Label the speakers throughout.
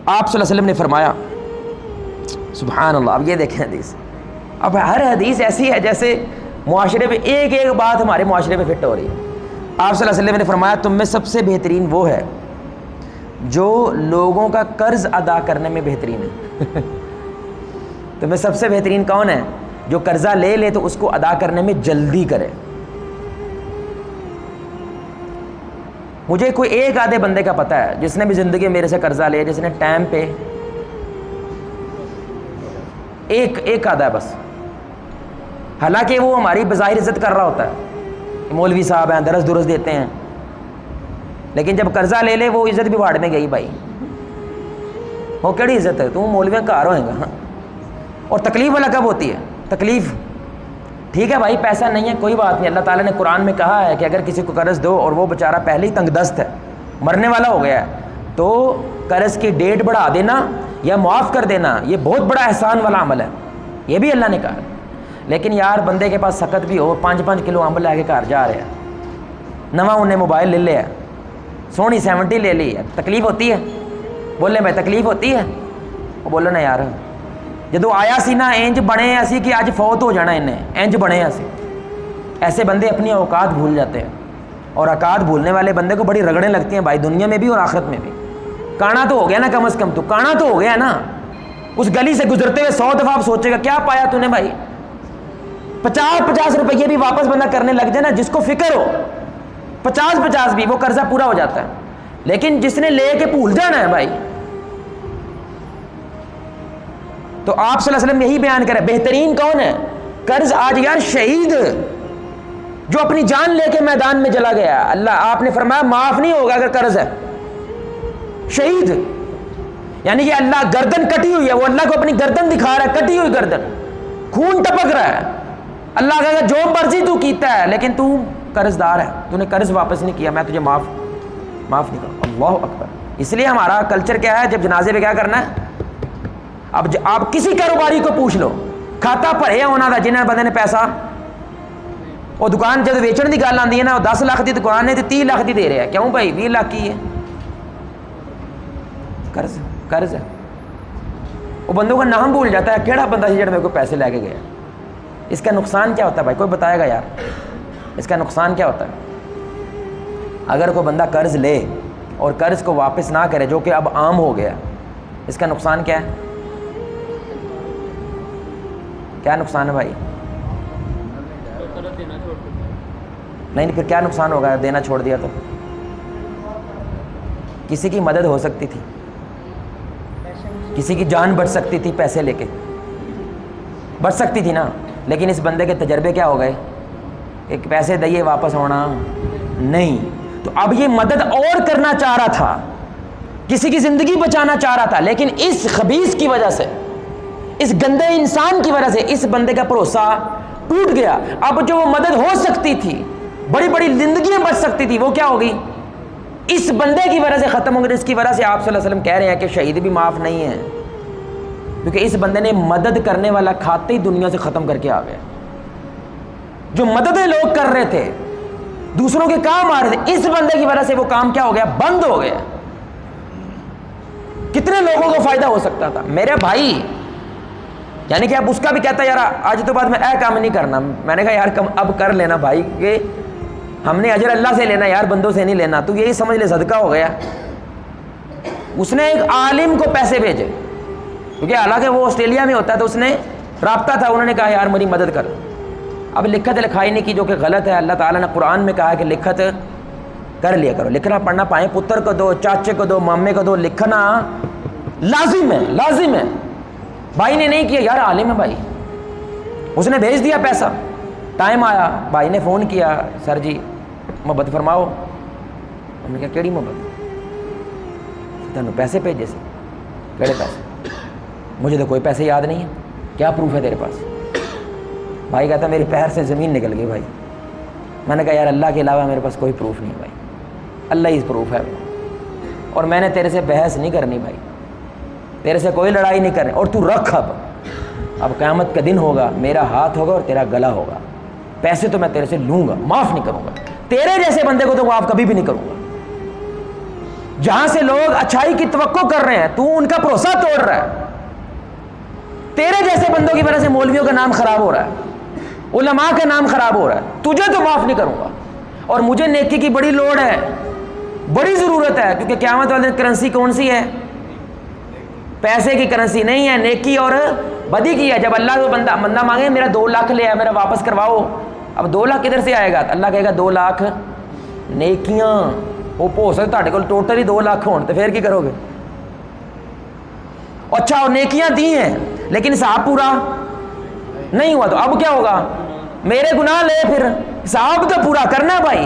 Speaker 1: آپ صلی اللہ علیہ وسلم نے فرمایا سبحان اللہ. اب یہ دیکھیں حدیث, اب ہر حدیث ایسی ہے جیسے معاشرے پہ ایک ایک بات ہمارے معاشرے پہ فٹ ہو رہی ہے. آپ صلی اللہ علیہ وسلم نے فرمایا تم میں سب سے بہترین وہ ہے جو لوگوں کا قرض ادا کرنے میں بہترین ہے. تم میں سب سے بہترین کون ہے؟ جو قرضہ لے لے تو اس کو ادا کرنے میں جلدی کرے. مجھے کوئی ایک آدھے بندے کا پتہ ہے جس نے بھی زندگی میں میرے سے قرضہ لیا, جس نے ٹائم پہ, ایک آدھا ہے بس. حالانکہ وہ ہماری بظاہر عزت کر رہا ہوتا ہے, مولوی صاحب ہیں, درس دیتے ہیں, لیکن جب قرضہ لے لے وہ عزت بھی بھاڑ میں گئی بھائی. وہ کیڑی عزت ہے؟ تم مولوی کار ہوئے گا. اور تکلیف والا کب ہوتی ہے؟ تکلیف ٹھیک ہے بھائی, پیسہ نہیں ہے کوئی بات نہیں. اللہ تعالیٰ نے قرآن میں کہا ہے کہ اگر کسی کو قرض دو اور وہ بیچارہ پہلے ہی تنگ دست ہے, مرنے والا ہو گیا ہے, تو قرض کی ڈیٹ بڑھا دینا یا معاف کر دینا یہ بہت بڑا احسان والا عمل ہے, یہ بھی اللہ نے کہا. لیکن یار بندے کے پاس سخت بھی ہو, 5 کلو امب لے کے گھر جا رہے ہیں, نواں انہیں موبائل لے لیا, سونی 70 لے لی ہے, تکلیف ہوتی ہے؟ بولے میں تکلیف ہوتی ہے؟ وہ بولو نا یار جدو آیا سی نا انج بنے اسی کہ اج فوت ہو جانا انہیں, انج بنے اسی. ایسے بندے اپنی اوقات بھول جاتے ہیں, اور اوقات بھولنے والے بندے کو بڑی رگڑیں لگتی ہیں بھائی, دنیا میں بھی اور آخرت میں بھی. کانا تو ہو گیا نا کم از کم, تو کانا تو ہو گیا نا. اس گلی سے گزرتے ہوئے 100 دفعہ آپ سوچے گا کیا پایا تو نے بھائی. 50 روپئے بھی واپس بندہ کرنے لگ جائے نا, جس کو فکر ہو 50 بھی, وہ قرضہ پورا ہو جاتا ہے. لیکن جس نے لے کے بھول جانا ہے بھائی, تو آپ صلی اللہ علیہ وسلم یہی بیان کرے بہترین کون ہے؟ قرض. آج یار شہید جو اپنی جان لے کے میدان میں چلا گیا, اللہ آپ نے فرمایا معاف نہیں ہوگا اگر قرض ہے. شہید یعنی کہ اللہ گردن کٹی ہوئی ہے, وہ اللہ کو اپنی گردن دکھا رہا ہے, کٹی ہوئی گردن, خون ٹپک رہا ہے. اللہ کہے گا جو مرضی تو کیتا ہے لیکن تو قرض دار ہے, تو نے قرض واپس نہیں کیا, میں تجھے معاف نہیں کروں. اللہ اکبر. اس لیے ہمارا کلچر کیا ہے, جب جنازے پہ کیا کرنا ہے, اب آپ کسی کاروباری کو پوچھ لو کھاتا بھریا ہونا تھا جنہیں بندے نے پیسہ, وہ دکان جب ویچن کی گل آتی ہے نا, وہ 10 لاکھ کی دکان ہے تو 30 لاکھ کی دے رہے ہیں. کیوں بھائی 20 لاکھ کی ہے, قرض ہے. وہ بندوں کا نام بھول جاتا ہے, کیڑا بندہ جڑا میرے کو پیسے لے کے گیا. اس کا نقصان کیا ہوتا ہے بھائی, کوئی بتائے گا یار اس کا نقصان کیا ہوتا ہے؟ اگر کوئی بندہ قرض لے اور قرض کو واپس نہ کرے, جو کہ اب عام ہو گیا, اس کا نقصان کیا ہے؟ کیا نقصان ہے بھائی؟ نہیں پھر کیا نقصان ہوگا دینا چھوڑ دیا تو؟ کسی کی مدد ہو سکتی تھی, کسی کی جان بچ سکتی تھی, پیسے لے کے بچ سکتی تھی نا. لیکن اس بندے کے تجربے کیا ہو گئے کہ پیسے دئیے واپس ہونا نہیں. تو اب یہ مدد اور کرنا چاہ رہا تھا, کسی کی زندگی بچانا چاہ رہا تھا, لیکن اس خبیث کی وجہ سے, اس گندے انسان کی وجہ سے اس بندے کا بھروسہ ٹوٹ گیا. اب جو وہ مدد ہو سکتی تھی, بڑی بڑی زندگیاں بچ سکتی تھی, وہ کیا ہوگی؟ اس بندے کی وجہ سے ختم ہو گئی. اس کی وجہ سے آپ صلی اللہ علیہ وسلم کہہ رہے ہیں کہ شہید بھی معاف نہیں ہے, کیونکہ اس بندے نے مدد کرنے والا کھاتے ہی دنیا سے ختم کر کے آ گیا. جو مددیں لوگ کر رہے تھے, دوسروں کے کام آ رہے تھے, اس بندے کی وجہ سے وہ کام کیا ہو گیا؟ بند ہو گیا. کتنے لوگوں کو فائدہ ہو سکتا تھا میرے بھائی. یعنی کہ اب اس کا بھی کہتا ہے یار آج تو بعد میں کام نہیں کرنا. میں نے کہا یار اب کر لینا بھائی, کہ ہم نے اجر اللہ سے لینا یار, بندوں سے نہیں لینا. تو یہی سمجھ لے صدقہ ہو گیا. اس نے ایک عالم کو پیسے بھیجے, کیونکہ حالانکہ وہ آسٹریلیا میں ہوتا ہے, تو اس نے رابطہ تھا, انہوں نے کہا یار میری مدد کر. اب لکھت لکھائی نہیں کی, جو کہ غلط ہے. اللہ تعالیٰ نے قرآن میں کہا کہ لکھت کر لیا کرو. لکھنا پڑھنا پائیں, پتر کو دو, چاچے کو دو, مامے کو دو, لکھنا لازم ہے, لازم ہے. بھائی نے نہیں کیا, یار عالم ہے بھائی, اس نے بھیج دیا پیسہ. ٹائم آیا, بھائی نے فون کیا, سر جی محبت فرماؤ. ہم نے کہا کیڑی محبت؟ تینوں پیسے بھیجے سے. کیڑے پیسے؟ مجھے تو کوئی پیسے یاد نہیں ہے. کیا پروف ہے تیرے پاس؟ بھائی کہتا میرے پیر سے زمین نکل گئی بھائی. میں نے کہا یار اللہ کے علاوہ میرے پاس کوئی پروف نہیں بھائی, اللہ ہی پروف ہے. اور میں نے تیرے سے بحث نہیں کرنی بھائی, تیرے سے کوئی لڑائی نہیں کرنی. اور تو رکھ, اب قیامت کا دن ہوگا, میرا ہاتھ ہوگا اور تیرا گلا ہوگا. پیسے تو میں تیرے سے لوں گا, معاف نہیں کروں گا. تیرے جیسے بندے کو تو معاف کبھی بھی نہیں کروں گا. جہاں سے لوگ اچھائی کی توقع کر رہے ہیں تو ان کا بھروسہ توڑ رہا ہے. تیرے جیسے بندوں کی وجہ سے مولویوں کا نام خراب ہو رہا ہے, علماء کا نام خراب ہو رہا ہے. تجھے تو معاف نہیں کروں گا, اور مجھے نیکی کی بڑی لوڑ ہے, بڑی ضرورت ہے, کیونکہ قیامت والے دن کرنسی کون سی ہے؟ پیسے کی کرنسی نہیں ہے, نیکی اور بدی کی ہے. جب اللہ کو بندہ مانگے میرا 2 لاکھ لے آیا, میرا واپس کرواؤ, اب 2 لاکھ کدھر سے آئے گا؟ اللہ کہے گا 2 لاکھ نیکیاں. وہ ہو سکتا تھے کول ٹوٹل ہی 2 لاکھ ہون, تو پھر کی کرو گے؟ اچھا, اور نیکیاں دی ہیں لیکن حساب پورا نہیں ہوا, تو اب کیا ہوگا؟ میرے گناہ لے, پھر حساب تو پورا کرنا بھائی.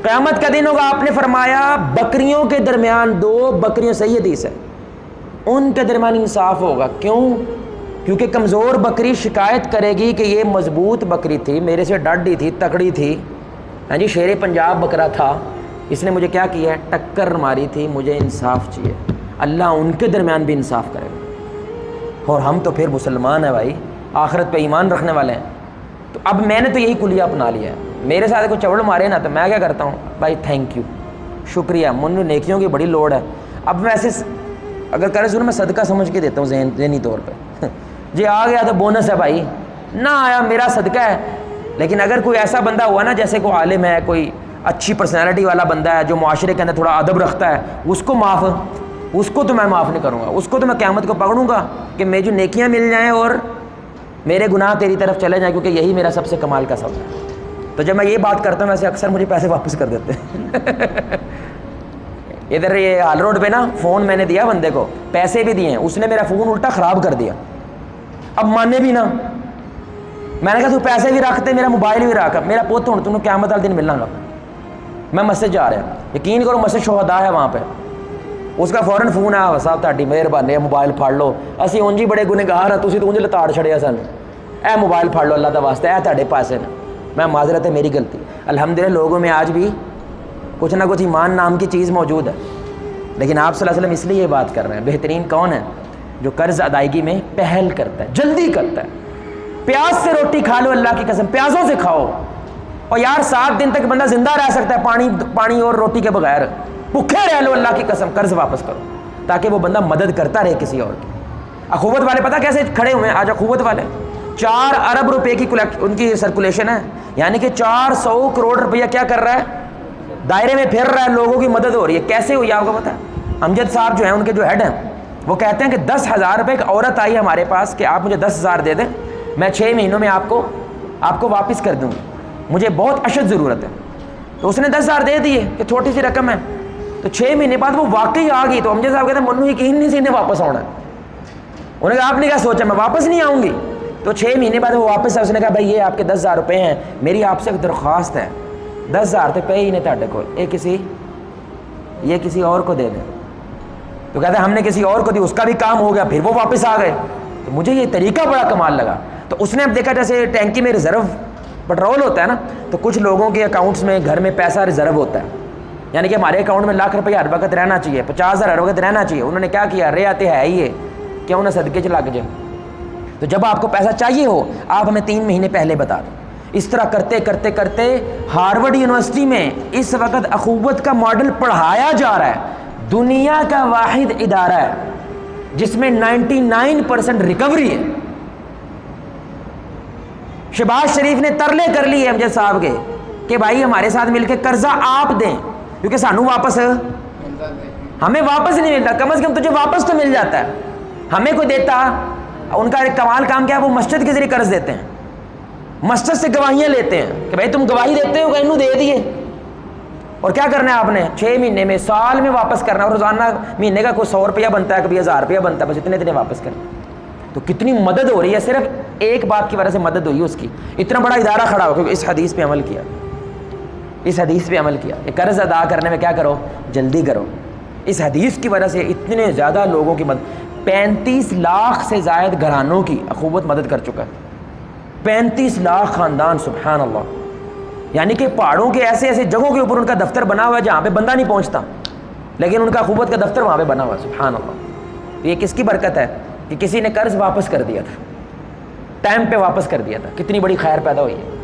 Speaker 1: قیامت کا دن ہوگا, آپ نے فرمایا بکریوں کے درمیان 2 بکریاں, صحیح حدیث ہے, ان کے درمیان انصاف ہوگا. کیوں؟ کیونکہ کمزور بکری شکایت کرے گی کہ یہ مضبوط بکری تھی, میرے سے ڈاڈی تھی, تکڑی تھی, ہاں جی شیر پنجاب بکرا تھا, اس نے مجھے کیا کیا ہے؟ ٹکر ماری تھی, مجھے انصاف چاہیے. اللہ ان کے درمیان بھی انصاف کرے گا. اور ہم تو پھر مسلمان ہیں بھائی, آخرت پہ ایمان رکھنے والے ہیں. تو اب میں نے تو یہی کلیہ اپنا لیا ہے. میرے ساتھ کوئی چوڑ مارے نا تو میں کیا کرتا ہوں؟ بھائی تھینک یو, شکریہ, مجھے نیکیوں کی بڑی لوڑ ہے. اب میں ایسے اگر کرے سنو میں صدقہ سمجھ کے دیتا ہوں ذہنی طور پہ, جی آ گیا تو بونس ہے بھائی, نہ آیا میرا صدقہ ہے. لیکن اگر کوئی ایسا بندہ ہوا نا, جیسے کوئی عالم ہے, کوئی اچھی پرسنالٹی والا بندہ ہے جو معاشرے کے اندر تھوڑا ادب رکھتا ہے, اس کو تو میں معاف نہیں کروں گا. اس کو تو میں قیامت کو پکڑوں گا کہ میں جو نیکیاں مل جائیں اور میرے گناہ تیری طرف چلے جائیں, کیونکہ یہی میرا سب سے کمال کا سبب ہے. تو جب میں یہ بات کرتا ہوں ویسے اکثر مجھے پیسے واپس کر دیتے ہیں. ادھر یہ ہال روڈ پہ نا فون میں نے دیا بندے کو, پیسے بھی دیے ہیں, اس نے میرا فون الٹا خراب کر دیا. اب مانے بھی نا, میں نے کہا تو پیسے بھی رکھتے, میرا موبائل بھی رکھ, میرا پوت ہوں تمہیں قیامت والے دن ملنا گا. میں مسجد جا رہا ہوں, یقین کرو مسجد شہداء ہے وہاں پہ, اس کا فوراً فون آیا, صاحب تہاڈی مہربانی, موبائل پھڑ لو, اسی اونج ہی بڑے گنہگار ہاں, تسی تو اونج لتاڑ چھڑیا سن, اے موبائل پھڑ لو اللہ دا واسطہ, اے تہاڈے پاسے نے. میں معذرت ہے, میری غلطی. الحمدللہ لوگوں میں آج بھی کچھ نہ کچھ ایمان نام کی چیز موجود ہے. لیکن آپ صلی اللہ علیہ وسلم اس لیے یہ بات کر رہے ہیں, بہترین کون ہے؟ جو قرض ادائیگی میں پہل کرتا ہے, جلدی کرتا ہے. پیاس سے روٹی کھا لو, اللہ کی قسم پیازوں سے کھاؤ. اور یار 7 دن تک بندہ زندہ رہ سکتا ہے پانی اور روٹی کے بغیر, بھوکے رہ لو اللہ کی قسم, قرض واپس کرو تاکہ وہ بندہ مدد کرتا رہے کسی اور کی. اخوت والے پتہ کیسے کھڑے ہوئے ہیں آج؟ اخوت والے 4 ارب روپے کی ان کی سرکولیشن ہے, یعنی کہ 400 کروڑ روپیہ کیا کر رہا ہے؟ دائرے میں پھر رہا ہے, لوگوں کی مدد ہو رہی ہے. کیسے ہوئی آپ کو پتہ ہے؟ امجد صاحب جو ہیں, ان کے جو ہیڈ ہیں, وہ کہتے ہیں کہ 10,000 روپے ایک عورت آئی ہمارے پاس کہ آپ مجھے 10,000 دے دیں, میں 6 مہینوں میں آپ کو واپس کر دوں گی, مجھے بہت اشد ضرورت ہے. تو اس نے 10,000 دے دیے کہ چھوٹی سی رقم ہے. تو 6 مہینے بعد وہ واقعی آ گئی. تو امجد صاحب کہتے ہیں منو یقین نہیں سی انہیں واپس آنا ہے. انہوں نے کہا آپ نے کیا سوچا میں واپس نہیں آؤں گی؟ تو 6 مہینے بعد وہ واپس آئے. اس نے کہا بھائی یہ آپ کے 10,000 روپے ہیں, میری آپ سے ایک درخواست ہے, 10,000 تو پے ہی نہیں تھے کو, یہ کسی اور کو دے دیں. تو کہتے ہیں ہم نے کسی اور کو دی, اس کا بھی کام ہو گیا, پھر وہ واپس آ گئے. تو مجھے یہ طریقہ بڑا کمال لگا. تو اس نے اب دیکھا جیسے ٹینکی میں ریزرو پٹرول ہوتا ہے نا, تو کچھ لوگوں کے اکاؤنٹس میں گھر میں پیسہ ریزرو ہوتا ہے, یعنی کہ ہمارے اکاؤنٹ میں لاکھ روپیہ ہر وقت رہنا چاہیے, 50,000 ہر وقت رہنا چاہیے. انہوں نے کیا کیا, رے آتے ہے ہی ہے, کیوں نہ صدقے چ لگ جائے. تو جب آپ کو پیسہ چاہیے ہو آپ ہمیں 3 مہینے پہلے بتا دیں. اس طرح کرتے کرتے کرتے ہارورڈ یونیورسٹی میں اس وقت اخوت کا ماڈل پڑھایا جا رہا ہے. دنیا کا واحد ادارہ ہے جس میں 99% ریکوری ہے. شہباز شریف نے ترلے کر لیے امجد صاحب کے کہ بھائی ہمارے ساتھ مل کے قرضہ آپ دیں, کیونکہ سانو واپس ہمیں واپس نہیں ملتا, کم از کم تجھے واپس تو مل جاتا ہے. ہمیں کوئی دیتا, ان کا ایک کمال کام کیا ہے, وہ مسجد کے ذریعے قرض دیتے ہیں, مسجد سے گواہیاں لیتے ہیں کہ بھائی تم گواہی دیتے ہو کہ انہوں دے دیے. اور کیا کرنا ہے آپ نے 6 مہینے میں, سال میں واپس کرنا. اور روزانہ مہینے کا کوئی 100 روپیہ بنتا ہے, کبھی 1000 روپیہ بنتا ہے, بس اتنے واپس کرنا. تو کتنی مدد ہو رہی ہے, صرف ایک بات کی وجہ سے مدد ہوئی اس کی. اتنا بڑا ادارہ کھڑا ہو کیونکہ اس حدیث پہ عمل کیا, اس حدیث پہ عمل کیا. یہ قرض ادا کرنے میں کیا کرو, جلدی کرو. اس حدیث کی وجہ سے اتنے زیادہ لوگوں کی مدد, 35 لاکھ سے زائد گھرانوں کی اخوت مدد کر چکا ہے. 35 لاکھ خاندان, سبحان اللہ. یعنی کہ پہاڑوں کے ایسے ایسے جگہوں کے اوپر ان کا دفتر بنا ہوا ہے جہاں پہ بندہ نہیں پہنچتا, لیکن ان کا اخوت کا دفتر وہاں پہ بنا ہوا ہے, سبحان اللہ. یہ کس کی برکت ہے کہ کسی نے قرض واپس کر دیا تھا, ٹائم پہ واپس کر دیا تھا, کتنی بڑی خیر پیدا ہوئی ہے.